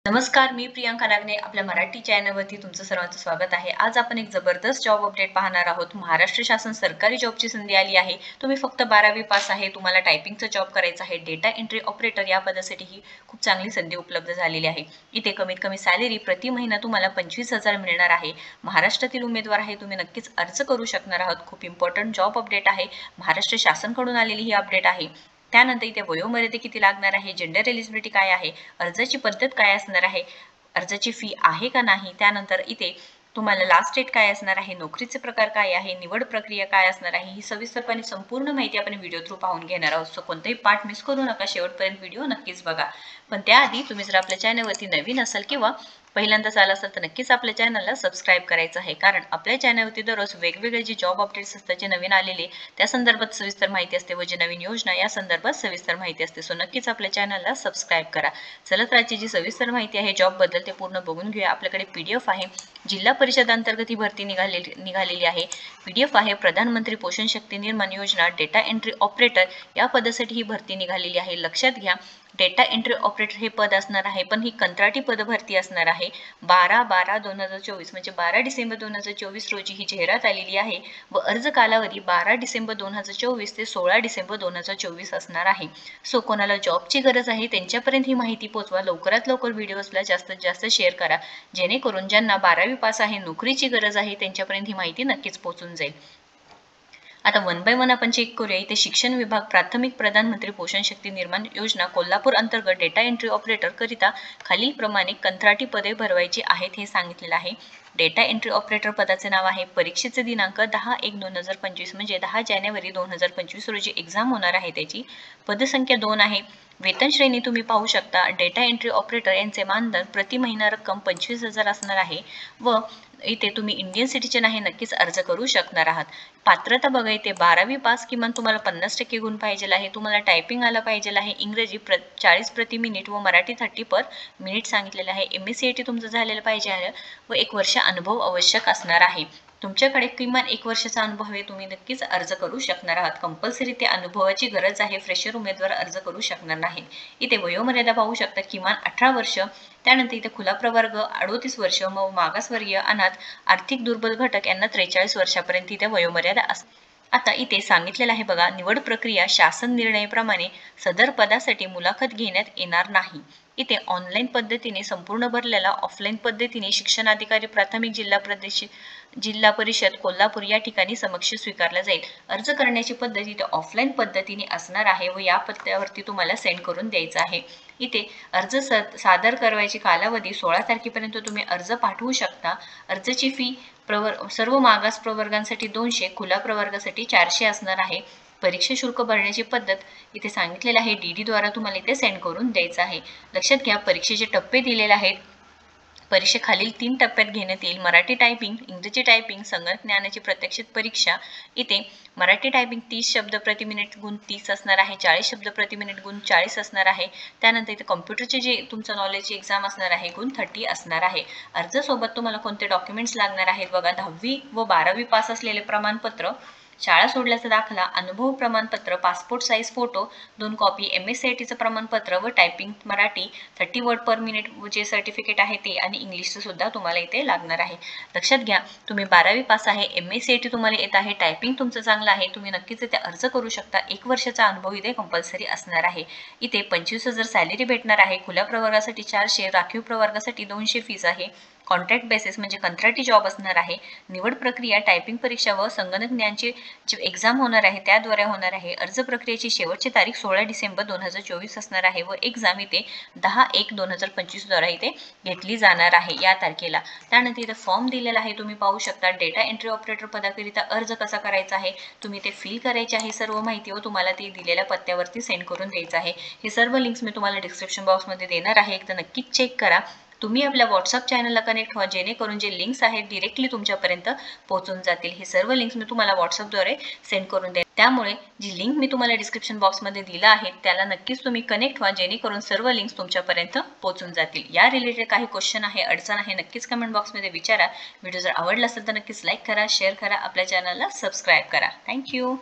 नमस्कार, मी प्रियांका नागने आपल्या मराठी चॅनलवरती तुमचं सर्वांचं स्वागत आहे. आज आपण एक जबरदस्त जॉब अपडेट पाहणार आहोत. महाराष्ट्र शासन सरकारी जॉबची संधी आली आहे. तुम्ही फक्त 12वी पास आहे, तुम्हाला टायपिंगचा जॉब करायचा आहे. डेटा एंट्री ऑपरेटर या पदासाठी ही खूप चांगली संधी उपलब्ध झालेली आहे. इथे कमीत कमी सॅलरी प्रति महिना तुम्हाला 25,000 मिळणार आहे. महाराष्ट्रातील उमेदवार आहे, तुम्ही नक्कीच अर्ज करू शकणार आहात. खूप इम्पॉर्टंट जॉब अपडेट आहे. महाराष्ट्र शासनकडून आलेली ही अपडेट आहे. त्यानंतर इथे वयोमर्यादा किती लागणार आहे, जेंडर एलिजिबिलिटी काय आहे, अर्जाची पद्धत काय असणार आहे, अर्जाची फी आहे का नाही, त्यानंतर इथे तुम्हाला लास्ट डेट काय असणार आहे, नोकरीचे प्रकार काय आहे, निवड प्रक्रिया काय असणार आहे, ही सविस्तरपणे संपूर्ण माहिती आपण व्हिडिओ थ्रू पाहून घेणार आहोत. सो कोणताही पार्ट मिस करू नका, शेवटपर्यंत व्हिडिओ नक्कीच बघा. पण त्याआधी तुम्ही जर आपल्या चॅनलवरती नवीन असाल किंवा पहिल्यांदाच आला असेल तर नक्कीच आपल्या चॅनलला सबस्क्राईब करायचं आहे, कारण आपल्या चॅनलवरती दररोज वेगवेगळे जे जॉब अपडेट्स असतात, जे नवीन आलेले त्या संदर्भात सविस्तर माहिती असते व जे नवीन योजना या संदर्भात सविस्तर माहिती असते. सो नक्कीच आपल्या चॅनलला सबस्क्राईब करा. चला तर आजची जी सविस्तर माहिती आहे जॉब बद्दल ते पूर्ण बघून घेऊया. आपल्याकडे PDF आहे, जिल्हा परिषद अंतर्गत ही भरती निघालेली आहे. PDF आहे, प्रधानमंत्री पोषण शक्ती निर्माण योजना डेटा एंट्री ऑपरेटर या पदासाठी ही भरती निघालेली आहे. लक्षात घ्या, डेटा एंट्री ऑपरेटर हे पद असणार आहे, पण ही कंत्राटी पद भरती असणार आहे. 12/12/2024 म्हणजे 12 डिसेंबर 2024 रोजी ही जाहिरात आलेली आहे व अर्ज कालावधी 12 डिसेंबर 2024 ते 16 डिसेंबर 2024 असणार आहे. सो कोणाला जॉबची गरज आहे त्यांच्यापर्यंत ही माहिती पोहोचवा. लवकरात लवकर व्हिडिओजला जास्तीत जास्त शेअर करा, जेणेकरून ज्यांना 12वी पास आहे, नोकरीची गरज आहे, त्यांच्यापर्यंत ही माहिती नक्कीच पोहोचून जाईल. आता वन बाय वन आपण चेक करूया. इथे शिक्षण विभाग प्राथमिक प्रधानमंत्री पोषण शक्ती निर्माण योजना कोल्हापूर अंतर्गत डेटा एंट्री ऑपरेटर करिता खालील प्रमाणे कंत्राटी पदे भरवायची आहेत हे सांगितलेलं आहे. डेटा एंट्री ऑपरेटर पदाचे नाव आहे. परीक्षेचे दिनांक 10/1/2025 म्हणजे 10 जानेवारी 2025 रोजी एक्झाम होणार आहे. त्याची पदसंख्या 2 आहे. वेतन श्रेणी तुम्ही पाहू शकता. डेटा एंट्री ऑपरेटर यांचे मानधन प्रति महिना रक्कम 25,000 असणार आहे व इथे तुम्ही इंडियन सिटीजन आहे, नक्कीच अर्ज करू शकणार आहात. पात्रता बघा, इथे 12वी पास किमान तुम्हाला 50% गुण पाहिजे आहे. तुम्हाला टायपिंग आलं पाहिजे आहे. इंग्रजी 40 प्रति मिनिट व मराठी 30 पर मिनिट सांगितलेलं आहे. MSc तुमचं झालेलं पाहिजे आहे व 1 वर्ष अनुभव आवश्यक असणार आहे. तुमच्याकडे किमान 1 वर्षाचा अनुभव आहे, तुम्ही नक्कीच अर्ज करू शकणार आहात. कंपल्सरी ते अनुभवाची गरज आहे. फ्रेशर उमेदवार अर्ज करू शकणार नाही. इथे वयोमर्यादा पाहू शकता, किमान 18 वर्ष. त्यानंतर इथे खुला प्रवर्ग 38 वर्ष, मग मागासवर्गीय, अनाथ, आर्थिक दुर्बल घटक यांना 43 वर्षापर्यंत इथे वयोमर्यादा असते. आता इथे सांगितलेलं आहे बघा, निवड प्रक्रिया शासन निर्णयाप्रमाणे सदर पदासाठी मुलाखत घेण्यात येणार नाही. इथे ऑनलाईन पद्धतीने संपूर्ण भरलेला, ऑफलाईन पद्धतीने शिक्षणाधिकारी प्राथमिक जिल्हा परिषद कोल्हापूर या ठिकाणी समक्ष स्वीकारला जाईल. अर्ज करण्याची पद्धत इथे ऑफलाईन पद्धतीने असणार आहे व या पत्त्यावरती तुम्हाला सेंड करून द्यायचा आहे. इथे अर्ज सादर करण्याची कालावधी 16 तारखेपर्यंत तुम्ही अर्ज पाठवू शकता. अर्जाची फी सर्व मागास प्रवर्गांसाठी 200, खुला प्रवर्गासाठी 400 असणार आहे. परीक्षा शुल्क भरण्याची पद्धत इथे सांगितलेलं आहे. DD द्वारा तुम्हाला इथे सेंड करून द्यायचं आहे. लक्षात घ्या, परीक्षेचे टप्पे दिलेले आहेत. परीक्षा खालील 3 टप्प्यात घेण्यात येईल. मराठी टायपिंग, इंग्रजी टायपिंग, संगणक ज्ञानाची प्रत्यक्षित परीक्षा. इथे मराठी टायपिंग 30 शब्द प्रति मिनिट गुण 30 असणार आहे. 40 शब्द प्रति मिनिट गुण 40 असणार आहे. त्यानंतर इथे कॉम्प्युटरचे जे तुमचं नॉलेजची एक्झाम असणार आहे, गुण 30 असणार आहे. अर्जासोबत तुम्हाला कोणते डॉक्युमेंट्स लागणार आहेत बघा, 10वी व 12वी पास असलेले प्रमाणपत्र, शाळा सोडल्याचा दाखला, अनुभव प्रमाणपत्र, passport size photo 2 copy, MSc प्रमाणपत्र व typing Marathi 30 word per minute जे सर्टिफिकेट आहे ते, आणि इंग्लिशचं सुद्धा तुम्हाला इथे लागणार आहे. लक्षात घ्या, तुम्ही 12वी पास आहे, MSc तुम्हाला येत आहे, टायपिंग तुमचं चांगलं आहे, तुम्ही नक्कीच इथे अर्ज करू शकता. 1 वर्षाचा अनुभव इथे कंपल्सरी असणार आहे. इथे 25,000 सॅलरी भेटणार आहे. खुल्या प्रवर्गासाठी 400, राखीव प्रवर्गासाठी 200 फीस आहे. कॉन्ट्रॅक्ट बेसिस म्हणजे कंत्राटी जॉब असणार आहे. निवड प्रक्रिया टायपिंग परीक्षा व संगणक ज्ञानची जी एक्झाम होणार आहे त्याद्वारे होणार आहे. अर्ज प्रक्रियेची शेवटची तारीख 16 डिसेंबर 2024 असणार आहे व एक्झाम इथे 10/1/2025 द्वारा इथे घेतली जाणार आहे या तारखेला. त्यानंतर इथे फॉर्म दिलेला आहे, तुम्ही पाहू शकता. डेटा एंट्री ऑपरेटर पदाकरिता अर्ज कसा करायचा आहे, तुम्ही ते फिल करायचे आहे. सर्व माहिती व तुम्हाला ती दिलेल्या पत्त्यावरती सेंड करून द्यायचं आहे. हे सर्व लिंक्स मी तुम्हाला डिस्क्रिप्शन बॉक्समध्ये देणार आहे, एकदा नक्कीच चेक करा. तुम्ही आपल्या व्हॉट्सअप चॅनलला कनेक्ट व्हा, जेणेकरून जे लिंक्स आहेत डिरेक्टली तुमच्यापर्यंत पोहोचून जातील. हे सर्व लिंक्स मी तुम्हाला व्हॉट्सअपद्वारे सेंड करून द्या. त्यामुळे जी लिंक मी तुम्हाला डिस्क्रिप्शन बॉक्समध्ये दिला आहे त्याला नक्कीच तुम्ही कनेक्ट व्हा, जेणेकरून सर्व लिंक्स तुमच्यापर्यंत पोहोचून जातील. या रिलेटेड काही क्वेश्चन आहे, अडचण आहे, नक्कीच कमेंट बॉक्समध्ये विचारा. व्हिडिओ जर आवडला असेल तर नक्कीच लाईक करा, शेअर करा, आपल्या चॅनलला सबस्क्राईब करा. थँक्यू.